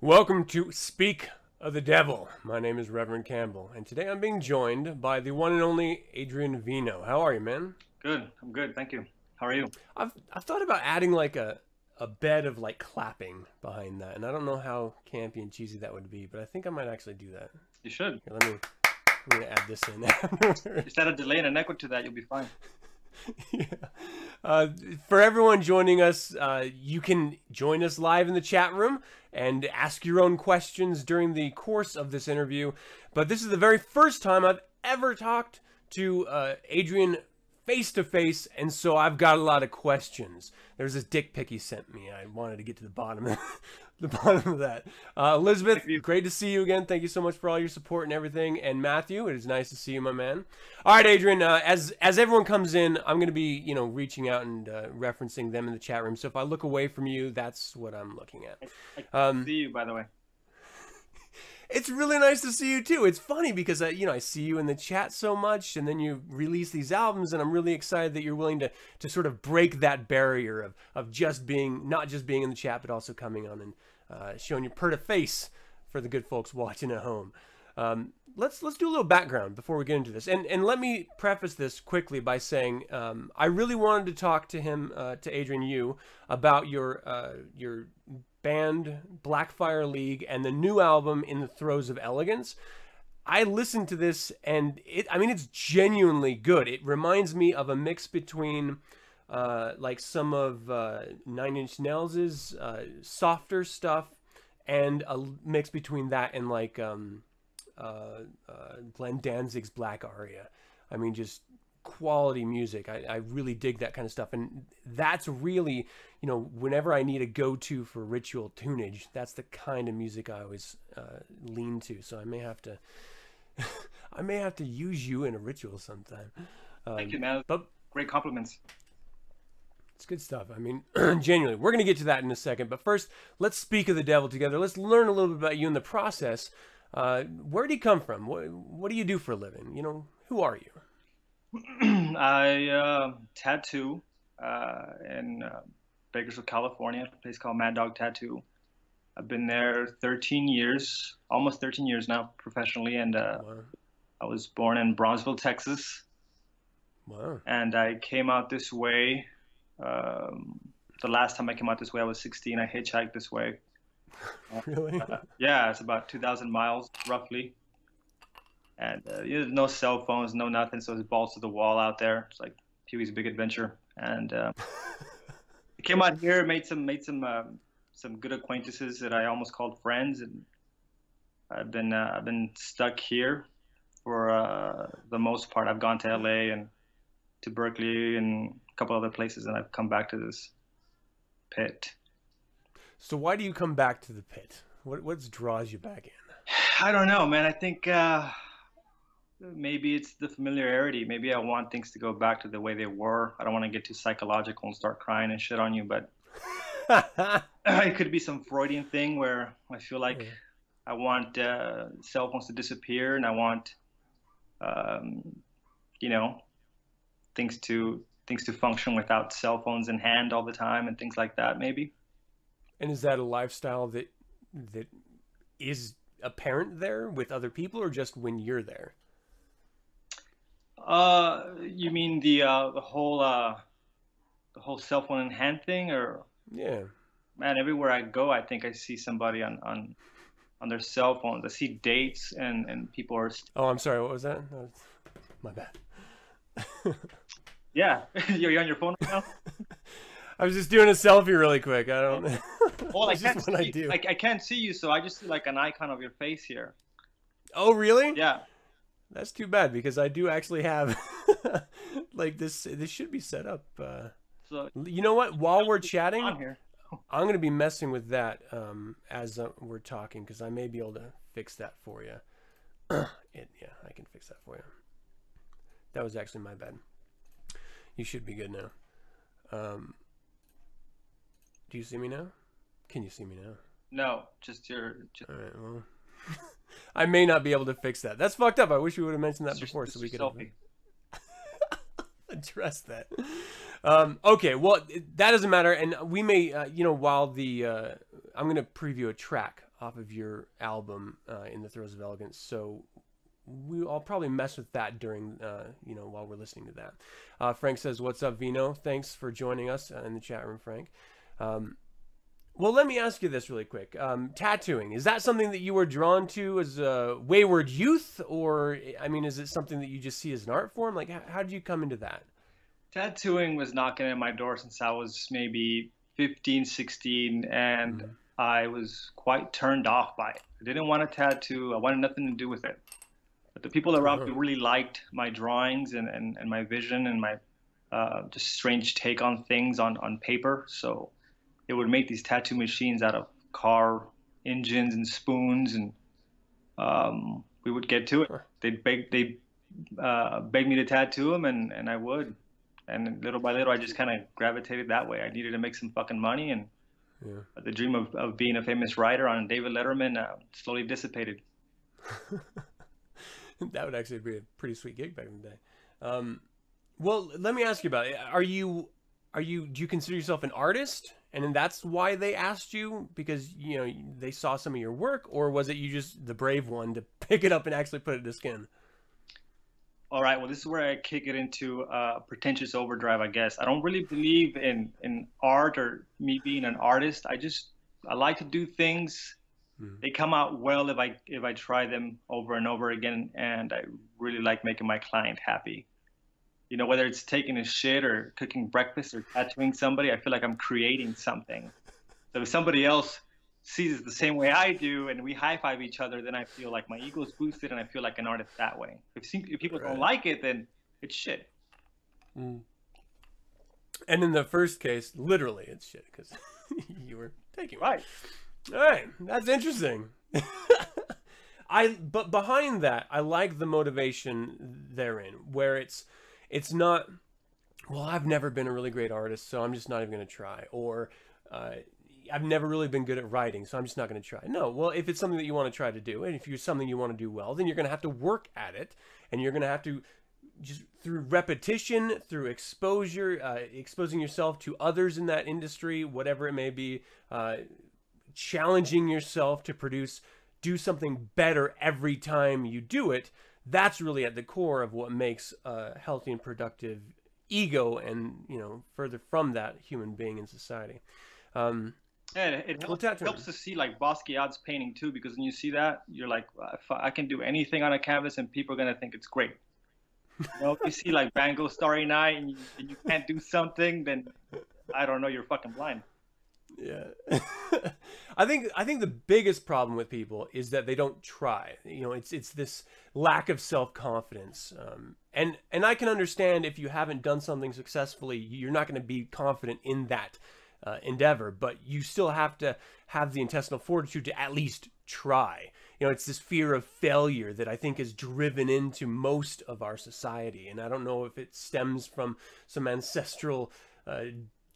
Welcome to Speak of the Devil. My name is Reverend Campbell, and today I'm being joined by the one and only Adrian Vino. How are you, man? Good. I'm good. Thank you. How are you? I've thought about adding like a bed of like clapping behind that, and I don't know how campy and cheesy that would be, but I think I might actually do that. You should. Here, I'm gonna add this in afterwards. Just add a delay and an echo to that. You'll be fine. Yeah. For everyone joining us, you can join us live in the chat room and ask your own questions during the course of this interview. But this is the very first time I've ever talked to Adrian face-to-face, and so I've got a lot of questions. There's this dick pic he sent me. I wanted to get to the bottom of, that. Elizabeth, great to see you again. Thank you so much for all your support and everything. And Matthew, it is nice to see you, my man. All right, Adrian, as everyone comes in, I'm going to be, reaching out and referencing them in the chat room. So if I look away from you, that's what I'm looking at. I see you, by the way. It's really nice to see you too. It's funny because I see you in the chat so much, and then you release these albums, and I'm really excited that you're willing to sort of break that barrier of just being, not just being in the chat, but also coming on and showing your pert face for the good folks watching at home. Let's do a little background before we get into this, and let me preface this quickly by saying I really wanted to talk to him, to Adrian, you, about your band Blackfire League and the new album In the Throes of Elegance. I listened to this and it's genuinely good. It reminds me of a mix between like some of 9 Inch Nails' softer stuff and a mix between that and like Glenn Danzig's Black Aria. I mean, just quality music. I really dig that kind of stuff, and that's really, whenever I need a go-to for ritual tunage, that's the kind of music I always lean to. So I may have to use you in a ritual sometime. Thank you, man. But great compliments. It's good stuff. I mean, genuinely, we're going to get to that in a second, but first, let's speak of the devil together. Let's learn a little bit about you in the process. Where do you come from? What do you do for a living? Who are you? I tattoo in Bakersfield, California, a place called Mad Dog Tattoo. I've been there 13 years, almost 13 years now professionally, and Wow. I was born in Bronzeville, Texas. Wow. And I came out this way. The last time I came out this way, I was 16. I hitchhiked this way. Really? Yeah, it's about 2,000 miles roughly. And there's no cell phones, no nothing, so it's balls to the wall out there. It's like Pee-wee's Big Adventure. And I came out here, made some good acquaintances that I almost called friends, and I've been stuck here for the most part. I've gone to LA and to Berkeley and a couple other places, and I've come back to this pit. So why do you come back to the pit? What draws you back in? I don't know, man. I think maybe it's the familiarity. Maybe I want things to go back to the way they were. I don't want to get too psychological and start crying and shit on you, but it could be some Freudian thing where I feel like I want cell phones to disappear, and I want things to function without cell phones in hand all the time and things like that, maybe. And is that a lifestyle that is apparent there with other people, or just when you're there? You mean the whole cell phone in hand thing, or? Yeah. Man, everywhere I go, I think I see somebody on their cell phones. I see dates and people are. Oh, I'm sorry. What was that? My bad. Yeah, you're on your phone right now. I was just doing a selfie really quick. I don't. Well, I can't. I can't see you, so I just see like an icon of your face here. Oh, really? Yeah. That's too bad, because I do actually have like this. This should be set up. So you know what? While we're chatting, on here. I'm going to be messing with that as we're talking, because I may be able to fix that for you. Yeah, I can fix that for you. That was actually my bad. You should be good now. Do you see me now? Can you see me now? No, just All right, well, I may not be able to fix that. That's fucked up. I wish we would have mentioned that before, so we could address that. Okay, well, that doesn't matter, and we may, while the I'm going to preview a track off of your album, In the Throes of Elegance. So I'll probably mess with that during, while we're listening to that. Frank says, "What's up, Vino? Thanks for joining us in the chat room, Frank." Well, let me ask you this really quick. Tattooing, is that something that you were drawn to as a wayward youth? Or, I mean, is it something that you just see as an art form? Like, how did you come into that? Tattooing was knocking at my door since I was maybe 15, 16, and I was quite turned off by it. I didn't want a tattoo. I wanted nothing to do with it. But the people around me really liked my drawings and my vision and my just strange take on things on paper. So it would make these tattoo machines out of car engines and spoons, and we would get to it. They'd beg me to tattoo them, and I would. And little by little, I just kind of gravitated that way. I needed to make some fucking money, and the dream of being a famous writer on David Letterman slowly dissipated. That would actually be a pretty sweet gig back in the day. Well, let me ask you about it. Do you consider yourself an artist? And then that's why they asked you, because, they saw some of your work, or was it you just the brave one to pick it up and actually put it to skin? All right, well, this is where I kick it into pretentious overdrive, I guess. I don't really believe in art or me being an artist. I like to do things. They come out well if I try them over and over again, and I really like making my client happy. Whether it's taking a shit or cooking breakfast or tattooing somebody, I feel like I'm creating something. So if somebody else sees it the same way I do and we high-five each other, then I feel like my ego's boosted and I feel like an artist that way. If people don't like it, then it's shit. And in the first case, literally it's shit, because you were taking it. Right. All right, that's interesting. But behind that, I like the motivation therein, where it's not, well, I've never been a really great artist, so I'm just not even going to try. Or I've never really been good at writing, so I'm just not going to try. No, well, if it's something that you want to try to do, and if it's something you want to do well, then you're going to have to work at it, and you're going to have to, just through repetition, through exposure, exposing yourself to others in that industry, whatever it may be, challenging yourself to do something better every time you do it. That's really at the core of what makes a healthy and productive ego, and further from that, human being in society. It helps to see like Basquiat's painting too, because when you see that, you're like, I can do anything on a canvas and people are gonna think it's great. If you see like Van Gogh's Starry Night and you can't do something, then I don't know, you're fucking blind. Yeah. I think the biggest problem with people is that they don't try. It's this lack of self-confidence. And I can understand if you haven't done something successfully, you're not going to be confident in that endeavor, but you still have to have the intestinal fortitude to at least try. It's this fear of failure that I think is driven into most of our society. And I don't know if it stems from some ancestral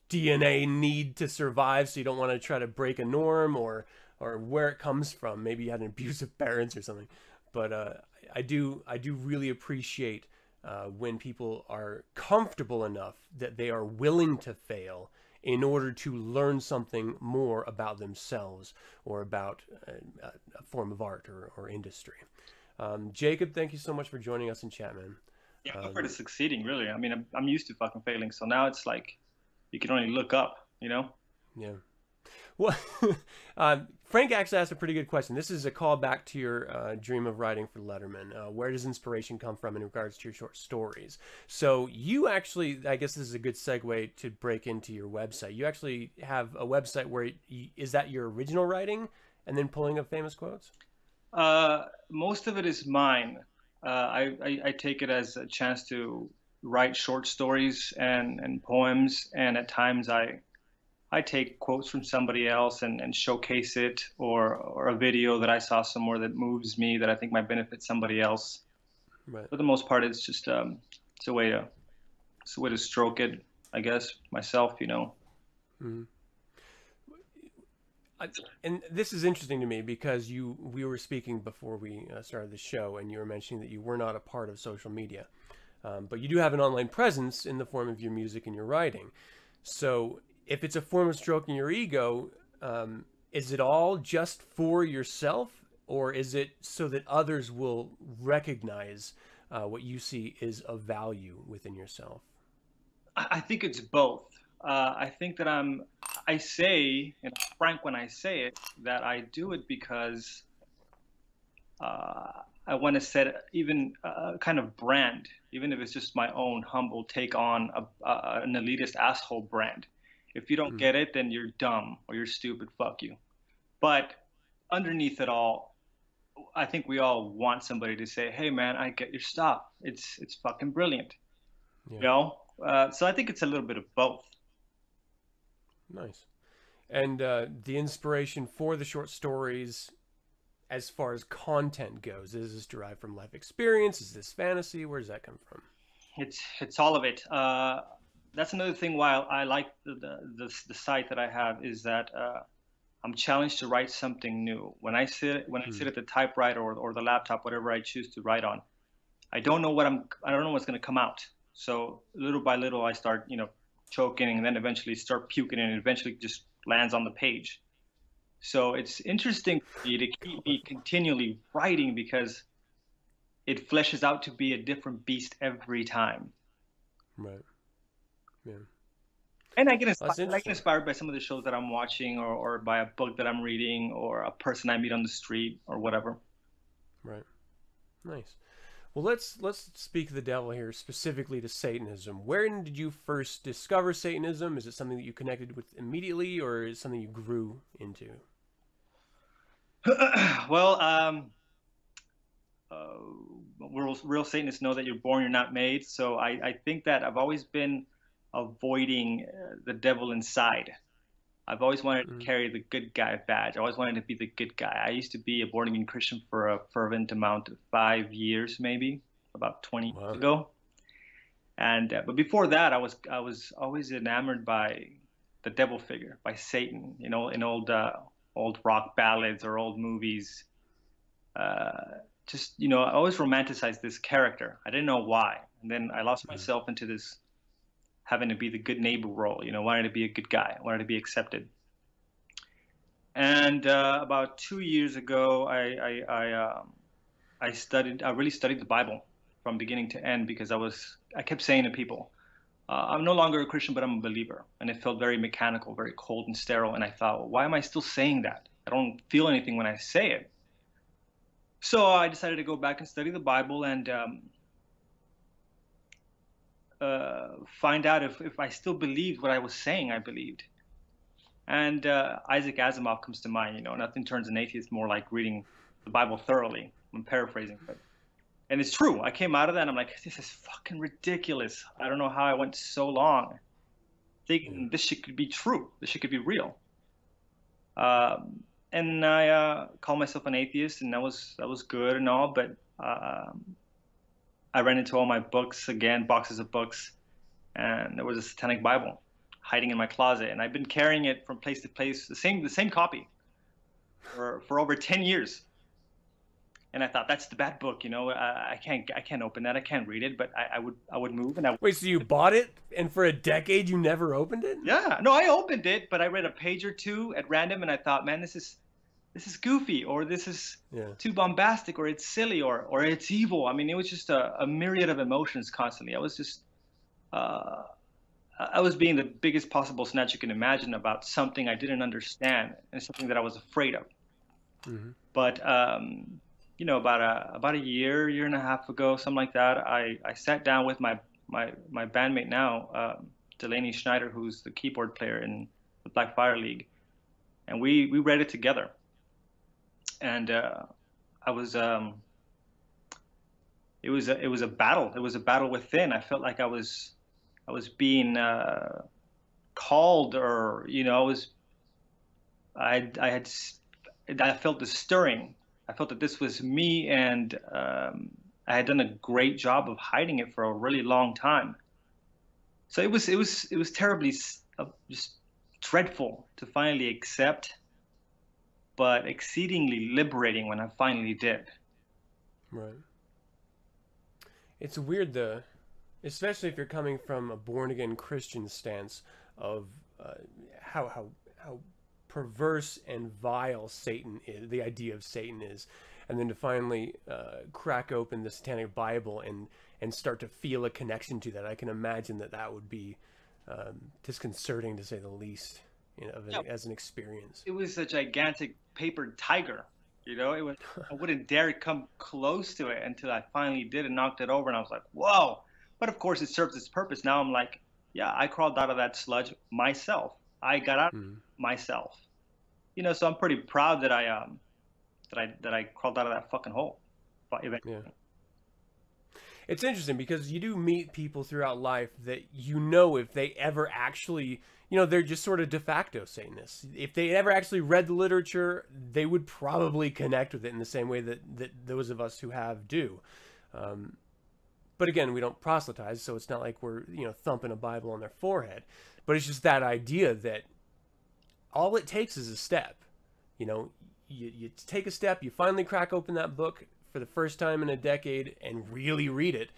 DNA need to survive, so you don't want to try to break a norm, or where it comes from. Maybe you had an abusive parents or something. But I do really appreciate when people are comfortable enough that they are willing to fail in order to learn something more about themselves or about a form of art or industry. Jacob, thank you so much for joining us in chat, man. Yeah, I'm for the succeeding, really. I mean, I'm used to fucking failing, so now it's like you can only look up, Yeah. Well, Frank actually asked a pretty good question. This is a call back to your dream of writing for Letterman. Where does inspiration come from in regards to your short stories? So you actually, I guess this is a good segue to break into your website. You actually have a website where, is that your original writing and then pulling up famous quotes? Most of it is mine. I take it as a chance to write short stories and poems, and at times I take quotes from somebody else and showcase it, or a video that I saw somewhere that moves me that I think might benefit somebody else. Right. For the most part, it's just it's a way to stroke it, I guess, myself, Mm-hmm. And this is interesting to me because we were speaking before we started the show, and you were mentioning that you were not a part of social media. But you do have an online presence in the form of your music and your writing. So if it's a form of stroking your ego, is it all just for yourself, or is it so that others will recognize what you see is of value within yourself? I think it's both. I think that I say, and I'm frank when I say it, that I do it because I want to set even a kind of brand, even if it's just my own humble take on an elitist asshole brand. If you don't get it, then you're dumb or you're stupid. Fuck you. But underneath it all, I think we all want somebody to say, "Hey, man, I get your stuff. It's fucking brilliant." Yeah. You know. So I think it's a little bit of both. Nice. And the inspiration for the short stories, as far as content goes, is this derived from life experience? Is this fantasy? Where does that come from? It's all of it. That's another thing why I like the site that I have is that I'm challenged to write something new. When I sit at the typewriter or the laptop, whatever I choose to write on, I don't know I don't know what's going to come out. So little by little, I start choking, and then eventually start puking, and eventually just lands on the page. So it's interesting for me to keep me continually writing because it fleshes out to be a different beast every time. Right. Yeah. And I get inspired by some of the shows that I'm watching, or by a book that I'm reading, or a person I meet on the street, or whatever. Right. Nice. Well, let's speak of the devil here, specifically to Satanism. Where did you first discover Satanism? Is it something that you connected with immediately, or is it something you grew into? Well, real Satanists know that you're born, you're not made. So I think that I've always been avoiding the devil inside. I've always wanted to carry the good guy badge. I always wanted to be the good guy. I used to be a born again Christian for a fervent amount of 5 years, maybe about 20 years ago. And but before that, I was always enamored by the devil figure, by Satan. In old rock ballads or old movies. Just I always romanticized this character. I didn't know why, and then I lost myself into this having to be the good neighbor role, wanting to be a good guy, wanting to be accepted. And about 2 years ago, I really studied the Bible from beginning to end because I kept saying to people, I'm no longer a Christian, but I'm a believer. And it felt very mechanical, very cold and sterile. And I thought, well, why am I still saying that? I don't feel anything when I say it. So I decided to go back and study the Bible and find out if I still believed what I was saying I believed. And Isaac Asimov comes to mind. Nothing turns an atheist more like reading the Bible thoroughly. I'm paraphrasing, and it's true. I came out of that and I'm like, this is fucking ridiculous. I don't know how I went so long thinking this shit could be true. This shit could be real. And I call myself an atheist, and that was good and all, but I ran into all my books again, boxes of books, and there was a Satanic Bible hiding in my closet, and I've been carrying it from place to place, the same copy, for over 10 years. And I thought, that's the bad book, I can't open that, I can't read it, but I would move and Wait, so you bought it, and for a decade you never opened it? Yeah, no, I opened it, but I read a page or two at random, and I thought, man, this is goofy, or this is too bombastic, or it's silly, or it's evil. I mean, it was just a myriad of emotions constantly. I was just, I was being the biggest possible snatch you can imagine about something I didn't understand and something that I was afraid of. But about a year and a half ago, something like that, I sat down with my bandmate now, Delaney Schneider, who's the keyboard player in the Black Fire League, and we read it together. And I was it was a battle. It was a battle within. I felt like I was being called, or I felt the stirring. I felt that this was me, and I had done a great job of hiding it for a really long time. So it was terribly just dreadful to finally accept, but exceedingly liberating when I finally did. Right. It's weird, especially if you're coming from a born-again Christian stance of how perverse and vile Satan is, the idea of Satan is, and then to finally crack open the Satanic Bible and start to feel a connection to that. I can imagine that that would be disconcerting, to say the least, as an experience. It was a gigantic paper tiger. You know, it was, I wouldn't dare come close to it until I finally did and knocked it over, and I was like, whoa. But of course, it serves its purpose. Now I'm like, yeah, I crawled out of that sludge myself. I got out myself. You know, so I'm pretty proud that I crawled out of that fucking hole. But eventually. Yeah. It's interesting because you do meet people throughout life that, you know, if they ever actually, you know, they're just sort of de facto Satanists. If they ever actually read the literature, they would probably connect with it in the same way that those of us who have do. But again, we don't proselytize, so it's not like we're, you know, thumping a Bible on their forehead. But it's just that idea that all it takes is a step. You know, you take a step, you finally crack open that book for the first time in a decade and really read it,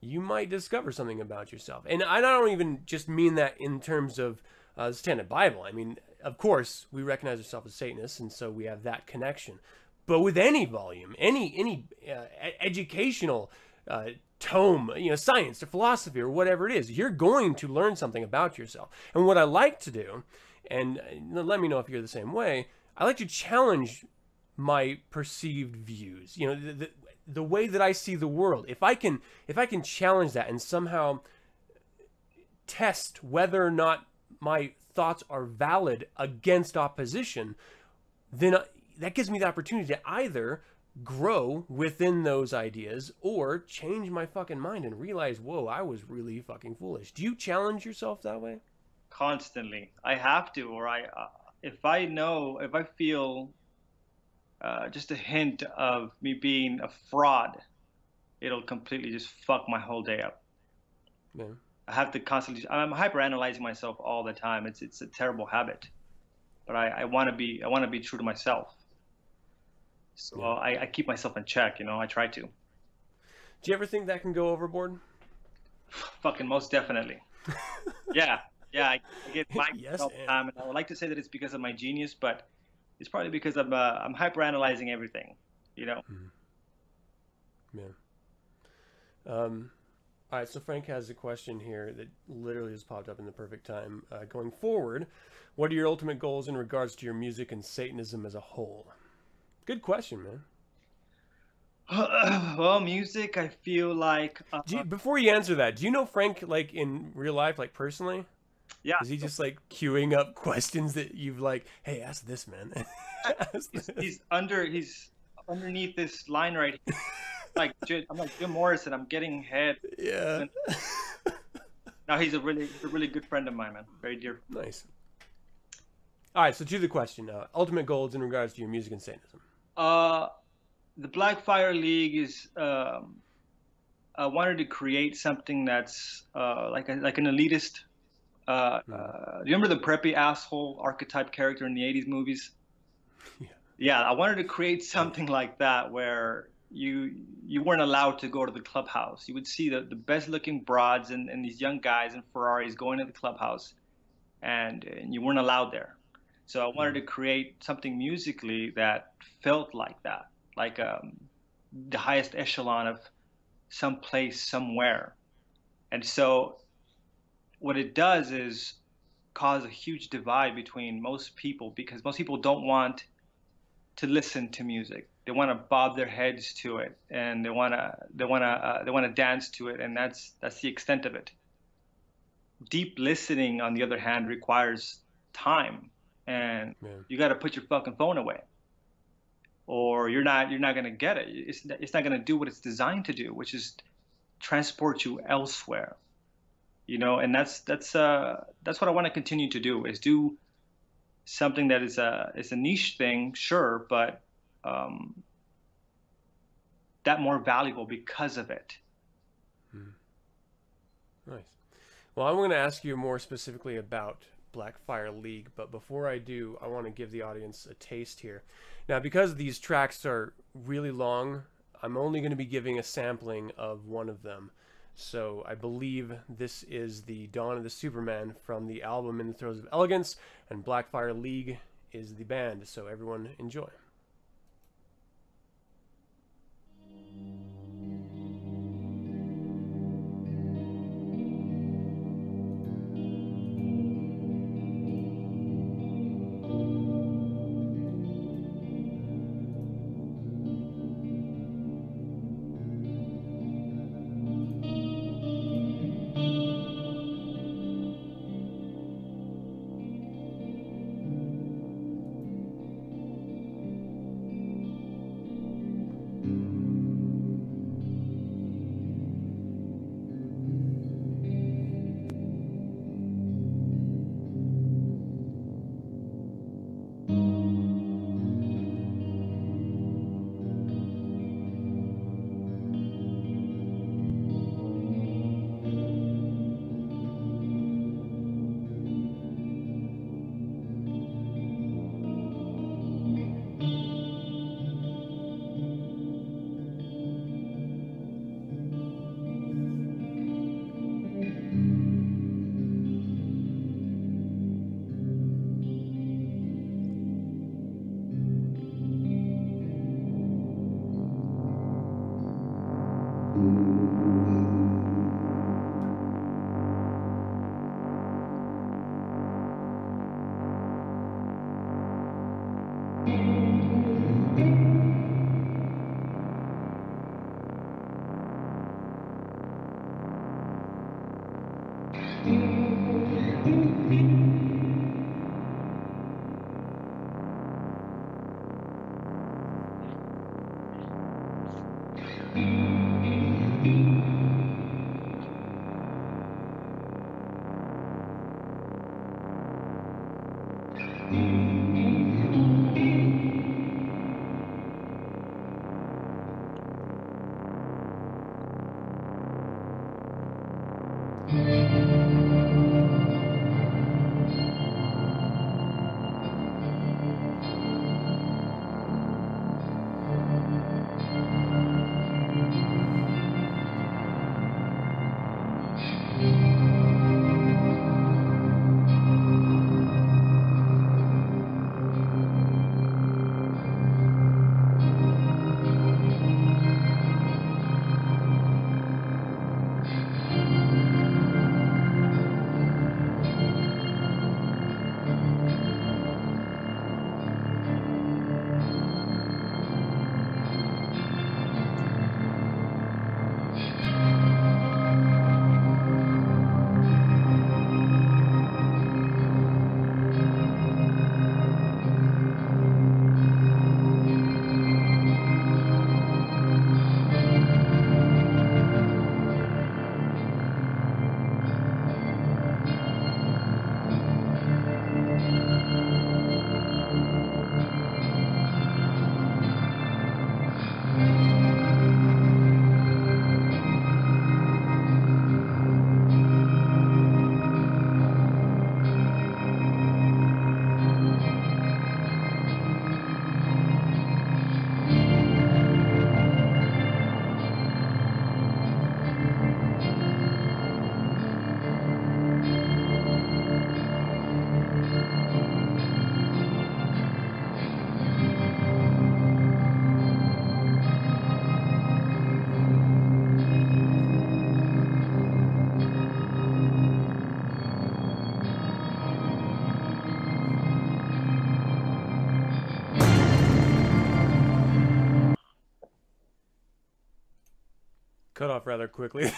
you might discover something about yourself. And I don't even just mean that in terms of the Satanic Bible. I mean, of course, we recognize ourselves as Satanists, and so we have that connection. But with any volume, any educational tome, you know, science or philosophy or whatever it is, you're going to learn something about yourself. And what I like to do, and let me know if you're the same way, I like to challenge my perceived views, you know, the way that I see the world. If I can challenge that and somehow test whether or not my thoughts are valid against opposition, then that gives me the opportunity to either grow within those ideas or change my fucking mind and realize, whoa, I was really fucking foolish. Do you challenge yourself that way? Constantly. I have to, or if I feel just a hint of me being a fraud, it'll completely just fuck my whole day up. Yeah. I have to constantly, I'm hyper-analyzing myself all the time. It's a terrible habit, but I want to be true to myself. So yeah. I keep myself in check, you know, I try to. Do you ever think that can go overboard? Fucking most definitely. Yeah. I get my yes, all the time, and I would like to say that it's because of my genius, but it's probably because I'm hyper-analyzing everything, you know? Yeah. All right, so Frank has a question here that literally just popped up in the perfect time. Going forward, what are your ultimate goals in regards to your music and Satanism as a whole? Good question, man. Well, music, I feel like... before you answer that, do you know Frank, like, in real life, like, personally? Yeah. Is he just, like, queuing up questions that you've, like, hey, ask this, man. He's underneath this line right here. I'm like Jim Morrison. I'm getting head. Yeah. Now he's a really good friend of mine, man. Very dear. Nice. All right, so to the question, ultimate goals in regards to your music and Satanism. The Blackfire League is. I wanted to create something that's like an elitist. Do you remember the preppy asshole archetype character in the '80s movies? Yeah, I wanted to create something like that where you weren't allowed to go to the clubhouse. You would see the best looking broads and these young guys in Ferraris going to the clubhouse, and you weren't allowed there. So I wanted to create something musically that felt like that, like the highest echelon of some place somewhere. And so what it does is cause a huge divide between most people, because most people don't want to listen to music. They want to bob their heads to it, and they want to dance to it, and that's the extent of it. Deep listening, on the other hand, requires time, and you got to put your fucking phone away, or you're not going to get it. It's not going to do what it's designed to do, which is transport you elsewhere. You know, and that's what I want to continue to do, is do something that is a niche thing, sure, but that more valuable because of it. Nice. Well, I'm going to ask you more specifically about Blackfire League, but before I do, I want to give the audience a taste here. Now, because these tracks are really long, I'm only going to be giving a sampling of one of them. So I believe this is the Dawn of the Superman from the album In the Throes of Elegance, and Blackfire League is the band. So everyone enjoy. Cut off rather quickly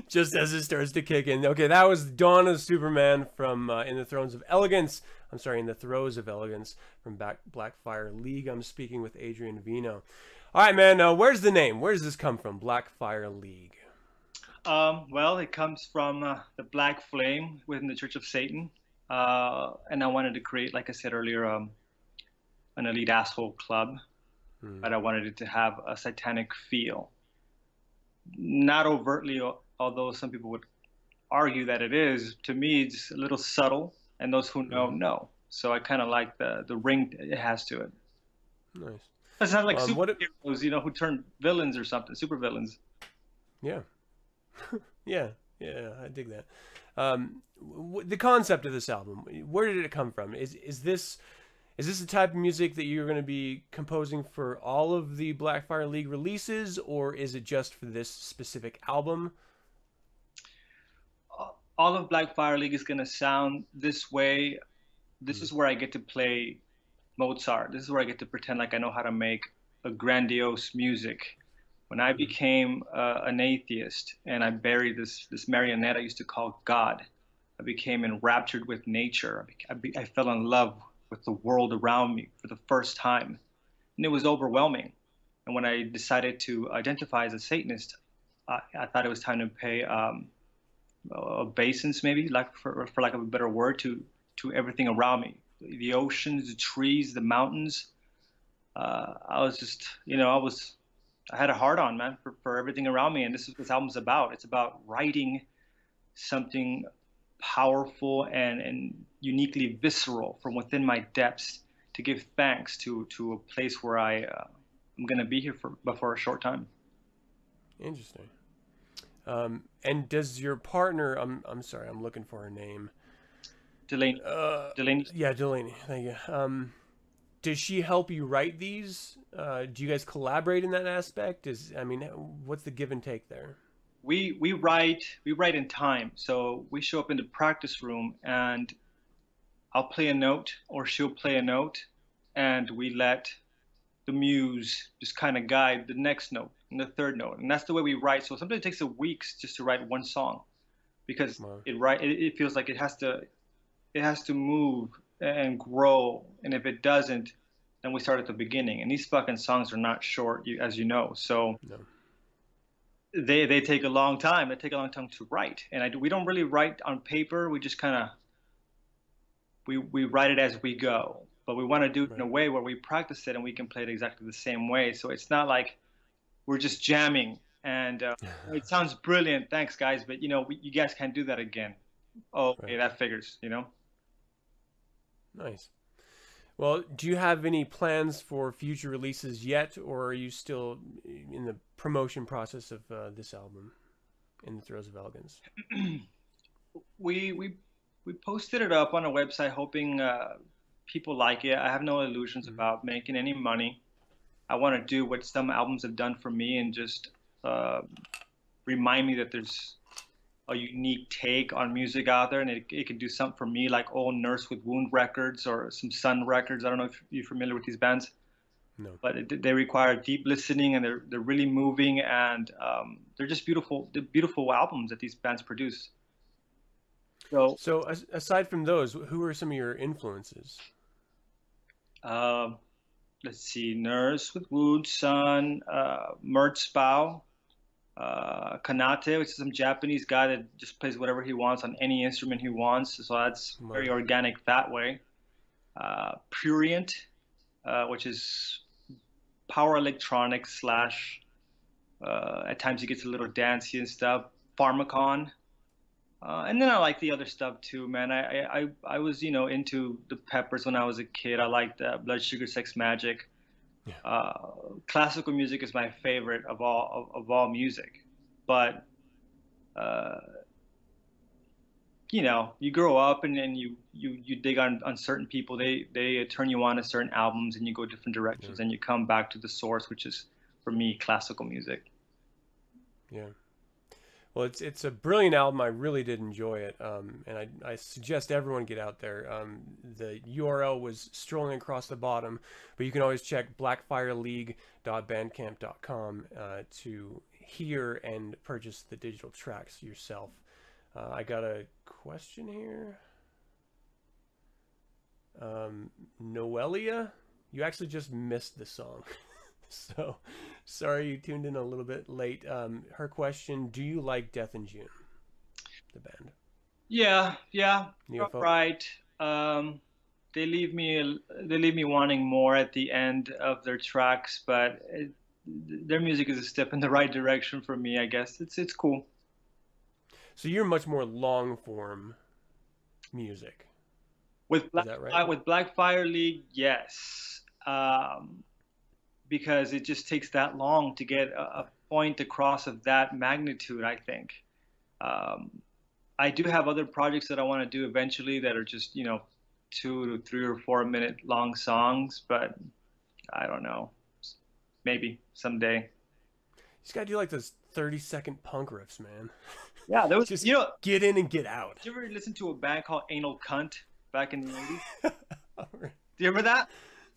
just as it starts to kick in. Okay, that was Dawn of Superman from In the Throes of Elegance. I'm sorry, In the Throes of Elegance from Blackfire League. I'm speaking with Adrian Vino. All right, man, where's the name? Where does this come from, Blackfire League? Well, it comes from the Black Flame within the Church of Satan. And I wanted to create, like I said earlier, an elite asshole club. But I wanted it to have a satanic feel. Not overtly, although some people would argue that it is. To me, it's a little subtle, and those who know. So I kind of like the ring it has to it. Nice. It's not like superheroes, who turn villains or something, super villains. Yeah. Yeah, I dig that. The concept of this album, where did it come from? Is this the type of music that you're going to be composing for all of the Blackfire League releases, or is it just for this specific album? All of Blackfire League is going to sound this way. This is where I get to play Mozart. This is where I get to pretend like I know how to make a grandiose music. When I became an atheist and I buried this marionette I used to call God, I became enraptured with nature. I fell in love with the world around me for the first time, and it was overwhelming. And when I decided to identify as a Satanist, I thought it was time to pay obeisance, maybe, like for lack of a better word, to everything around me, the oceans, the trees, the mountains. I was just, I had a hard on, man, for everything around me, and this is what this album's about. It's about writing something powerful and uniquely visceral from within my depths to give thanks to a place where I'm going to be here for a short time. Interesting. And does your partner, I'm sorry, I'm looking for her name. Delaney. Delaney. Yeah, Delaney. Thank you. Does she help you write these? Do you guys collaborate in that aspect? What's the give and take there? We write in time. So we show up in the practice room and I'll play a note or she'll play a note, and we let the muse just kind of guide the next note and the third note. And that's the way we write. So sometimes it takes weeks just to write one song, because Wow. it feels like it has to move and grow. And if it doesn't, then we start at the beginning. And these fucking songs are not short, as you know. So No. they take a long time. They take a long time to write. And we don't really write on paper. We just kind of we write it as we go. But we want to do it in a way where we practice it and we can play it exactly the same way. So it's not like we're just jamming and it sounds brilliant. Thanks, guys. But, you guys can't do that again. Oh, okay, that figures, Nice. Well, do you have any plans for future releases yet, or are you still in the promotion process of this album, In the Throes of Elegance? We posted it up on a website hoping people like it. I have no illusions about making any money. I want to do what some albums have done for me and just remind me that there's a unique take on music out there, and it can do something for me, like old Nurse with Wound records or some Sun records. I don't know if you're familiar with these bands. No. But they require deep listening, and they're really moving, and they're just beautiful. They're beautiful albums that these bands produce. So aside from those, who are some of your influences? Let's see, Nurse with Wood, Sun, Mertzbau, Kanate, which is some Japanese guy that just plays whatever he wants on any instrument he wants. So that's very organic that way. Prurient, which is power electronic slash, at times he gets a little dancey and stuff. Pharmacon. And then I like the other stuff too, man. I was, into the Peppers when I was a kid. I liked Blood Sugar Sex Magic. Yeah. Classical music is my favorite of all music. But you grow up and then you dig on certain people. They turn you on to certain albums, and you go different directions, and you come back to the source, which is for me classical music. Yeah. Well, it's a brilliant album. I really did enjoy it, and I suggest everyone get out there. The URL was strolling across the bottom, but you can always check blackfireleague.bandcamp.com to hear and purchase the digital tracks yourself. I got a question here. Noelia, you actually just missed the song. So, sorry you tuned in a little bit late. Her question: do you like Death in June, the band? Yeah, right. They leave me wanting more at the end of their tracks, but their music is a step in the right direction for me, I guess. It's cool. So you're much more long form music. With Blackfire League, yes. Because it just takes that long to get a point across of that magnitude, I think. I I do have other projects that I want to do eventually that are just, 2 to 3 or 4 minute long songs, but I don't know. Maybe someday. You just gotta do like those 30-second punk riffs, man. Yeah, there was, Just get in and get out. did you ever listen to a band called Anal Cunt back in the 80s? Do you remember that?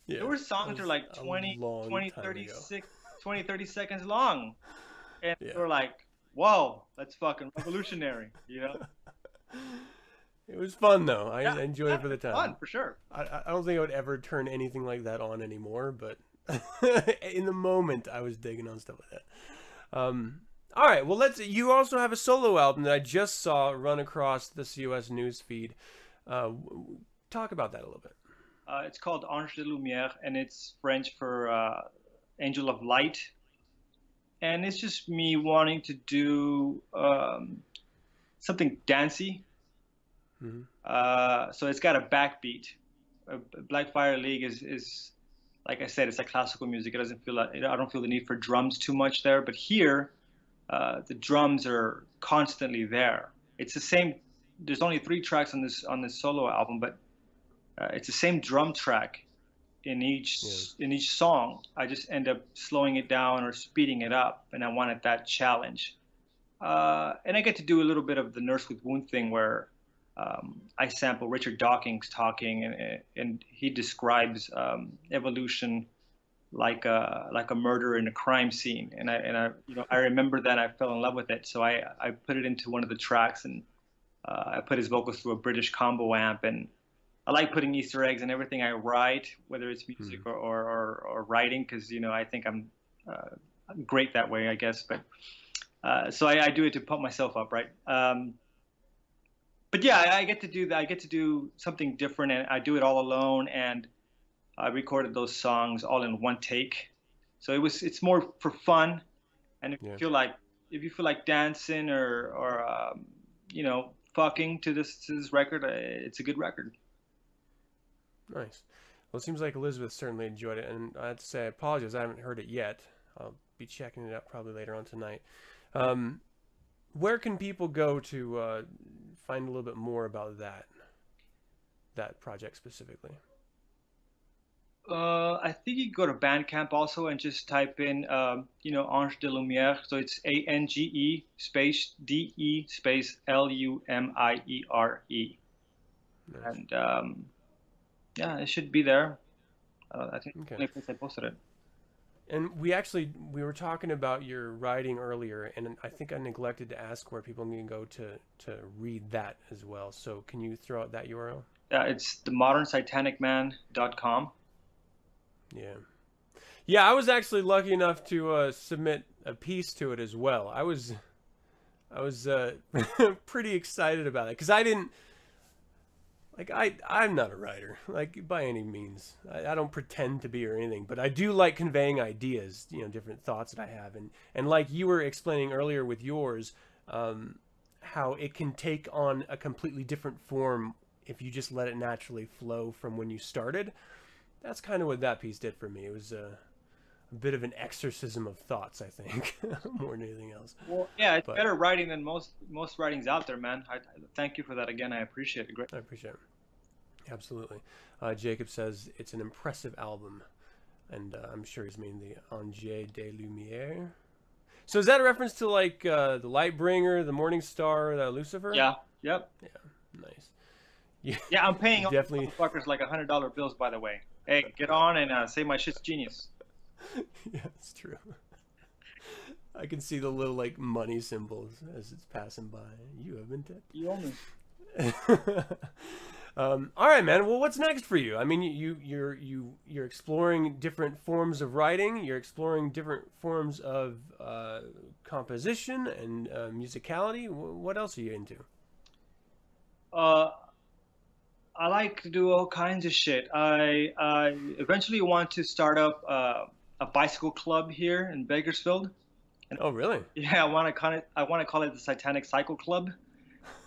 Yeah, there were songs that were like 20, 30 seconds long. And Yeah. they were like, whoa, that's fucking revolutionary, It was fun though. I Yeah, enjoyed it for the time. Fun, for sure. I don't think I would ever turn anything like that on anymore, but in the moment I was digging on stuff like that. All right, well, you also have a solo album that I just saw run across the COS news feed. Talk about that a little bit. It's called Ange de Lumière, and it's French for Angel of Light. And it's just me wanting to do something dancey. Mm-hmm. So it's got a backbeat. Black Fire League is, like I said, it's like classical music. It doesn't feel I don't feel the need for drums too much there. But here, the drums are constantly there. It's the same. There's only 3 tracks on this solo album, but it's the same drum track in each song. I just end up slowing it down or speeding it up, and I wanted that challenge. And I get to do a little bit of the Nurse with Wound thing where I sample Richard Dawkins talking, and he describes evolution like a murder in a crime scene. And I remember that. I fell in love with it, so I put it into one of the tracks, and I put his vocals through a British combo amp. And I like putting Easter eggs in everything I write, whether it's music or writing, because I think I'm great that way, I guess. But so I do it to pump myself up, right? But yeah, I get to do that. I get to do something different, and I do it all alone. And I recorded those songs all in one take, so it's more for fun. And if you feel like dancing or fucking to this record, it's a good record. Nice. Well, it seems like Elizabeth certainly enjoyed it, and I have to say, I apologize, I haven't heard it yet. I'll be checking it out probably later on tonight. Where can people go to find a little bit more about that project specifically? I think you can go to Bandcamp also and just type in, Ange de Lumière. So it's ANGE space DE space LUMIERE. Nice. And yeah, it should be there. I think the only place I posted it. And we were talking about your writing earlier, and I think I neglected to ask where people can go to read that as well. So can you throw out that URL? It's themodernsatanicman.com. Yeah, I was actually lucky enough to submit a piece to it as well. I was pretty excited about it because I didn't I'm not a writer, like, by any means. I don't pretend to be or anything, but I do like conveying ideas, different thoughts that I have, and like you were explaining earlier with yours, how it can take on a completely different form if you just let it naturally flow from when you started. That's kind of what that piece did for me. It was a bit of an exorcism of thoughts, I think, more than anything else. Well, yeah, it's better writing than most writings out there, man. I thank you for that again. I appreciate it. Great. I appreciate it. Absolutely. Jacob says it's an impressive album, and I'm sure he's meaning the Ange de Lumière. So is that a reference to like the Lightbringer, the Morning Star, the Lucifer? Yeah. Yep. Yeah. Nice. Yeah, I'm paying all definitely these fuckers like $100 bills, by the way. Hey, get on and say my shit's genius. Yeah, it's true. I can see the little like money symbols as it's passing by. You have been tipped. You owe me. All right, man. Well, what's next for you? I mean, you're exploring different forms of writing. You're exploring different forms of composition and musicality. What else are you into? I like to do all kinds of shit. I eventually want to start up a bicycle club here in Bakersfield. And oh, really? Yeah, I want to call it the Satanic Cycle Club.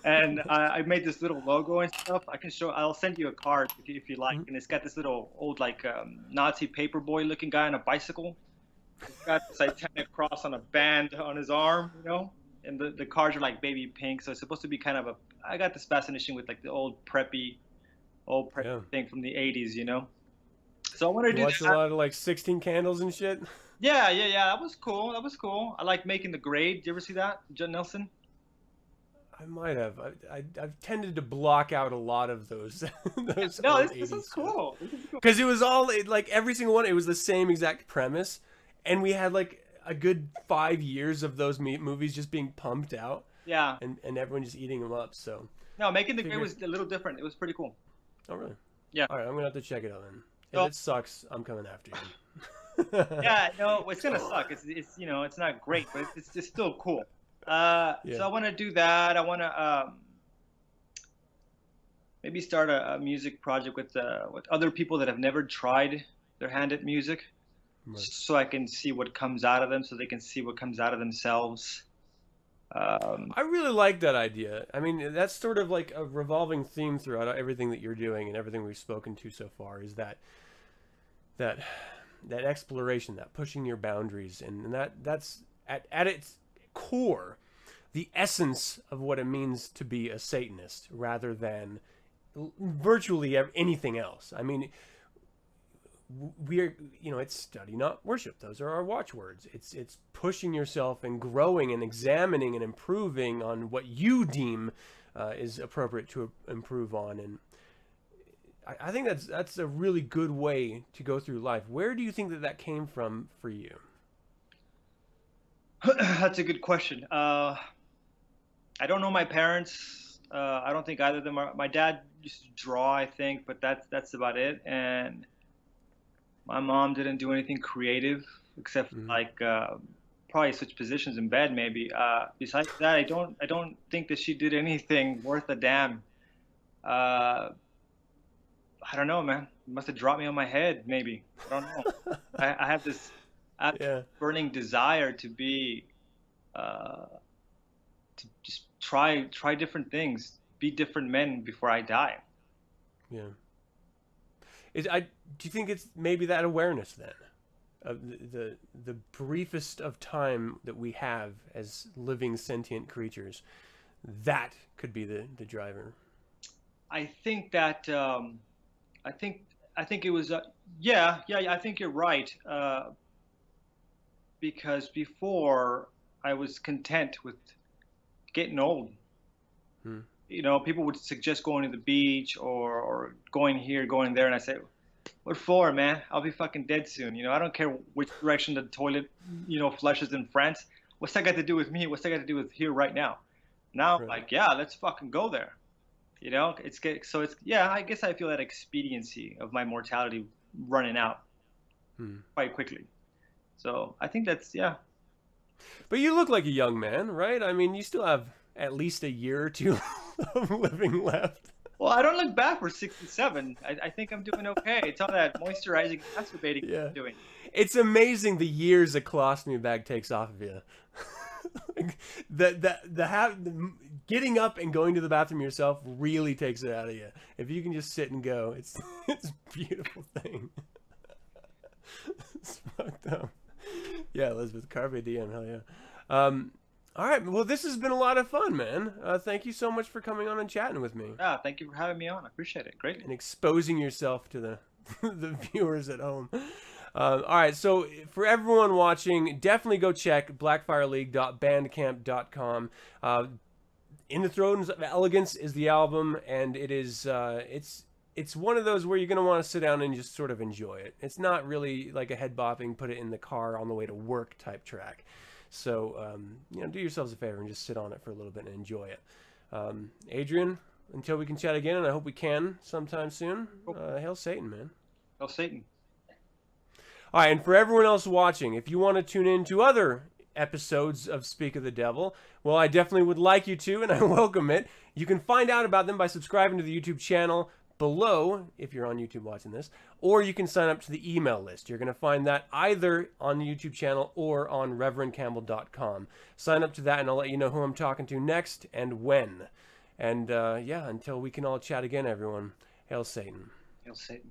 And I made this little logo and stuff. I'll send you a card if you like. And it's got this little old like Nazi paperboy looking guy on a bicycle. It's got the Satanic cross on a band on his arm, And the cards are like baby pink, so it's supposed to be kind of I got this fascination with like the old preppy thing from the 80s, you know. So I want to You do watched a that. lot of like 16 Candles and shit. Yeah, yeah, yeah. That was cool. That was cool. I like Making the Grade. Did you ever see that, Judd Nelson? I might have. I've tended to block out a lot of those those No, old this 80s is cool. This is cool. because it was all like every single one. It was the same exact premise, and we had like a good 5 years of those movies just being pumped out. Yeah. And everyone just eating them up. So No, Making the Grade was a little different. It was pretty cool. Oh really? Yeah. All right, I'm gonna have to check it out then. So, if it sucks, I'm coming after you. yeah, no, it's gonna suck. It's you know, it's not great, but it's still cool. So I want to do that. I want to maybe start a music project with other people that have never tried their hand at music, so I can see what comes out of them, so they can see what comes out of themselves. I really like that idea. I mean, that's sort of like a revolving theme throughout everything that you're doing and everything we've spoken to so far is that exploration, that pushing your boundaries, and that's at its core the essence of what it means to be a Satanist rather than virtually anything else. I mean, we're, you know, it's study not worship. Those are our watchwords. It's pushing yourself and growing and examining and improving on what you deem is appropriate to improve on. And I think that's a really good way to go through life. Where do you think that came from for you? That's a good question. I don't know my parents. I don't think either of them are. My dad used to draw, I think, but that's about it. And my mom didn't do anything creative except like probably switch positions in bed, maybe. Besides that, I don't think that she did anything worth a damn. I don't know, man. It must have dropped me on my head, maybe. I don't know. I have this burning desire to be, to just try different things, be different men before I die. Yeah. Do you think it's maybe that awareness then, of the briefest of time that we have as living sentient creatures, that could be the driver? I think that I think it was yeah, I think you're right, because before I was content with getting old. You know, people would suggest going to the beach or going here, going there, and I say, what for, man? I'll be fucking dead soon. You know, I don't care which direction the toilet, you know, flushes in France. What's that got to do with me? What's that got to do with here right now? Now, I'm like, yeah, let's fucking go there. You know, yeah, I guess I feel that expediency of my mortality running out quite quickly. So I think that's, yeah. But you look like a young man, right? I mean, you still have at least a year or two of living left. Well, I don't look bad for 67. I think I'm doing okay. It's all that moisturizing, masturbating I'm doing. It's amazing the years a colostomy bag takes off of you. the getting up and going to the bathroom yourself really takes it out of you. If you can just sit and go, it's a beautiful thing. It's fucked up. Yeah, Elizabeth, carpe diem, hell yeah. All right, well, this has been a lot of fun, man. Thank you so much for coming on and chatting with me. Yeah, thank you for having me on. I appreciate it. Great. And exposing yourself to the the viewers at home. All right, so for everyone watching, definitely go check blackfireleague.bandcamp.com. In the Thrones of Elegance is the album, and it is it's one of those where you're going to want to sit down and just sort of enjoy it. It's not really like a head bopping, put it in the car on the way to work type track. So, you know, do yourselves a favor and just sit on it for a little bit and enjoy it. Adrian, until we can chat again, and I hope we can sometime soon, hail Satan, man. Hail Satan. All right, and for everyone else watching, if you want to tune in to other episodes of Speak of the Devil, well, I definitely would like you to, and I welcome it. You can find out about them by subscribing to the YouTube channel below, if you're on YouTube watching this, or you can sign up to the email list. You're going to find that either on the YouTube channel or on reverendcampbell.com. Sign up to that, and I'll let you know who I'm talking to next and when. And yeah, until we can all chat again, everyone, hail Satan. Hail Satan.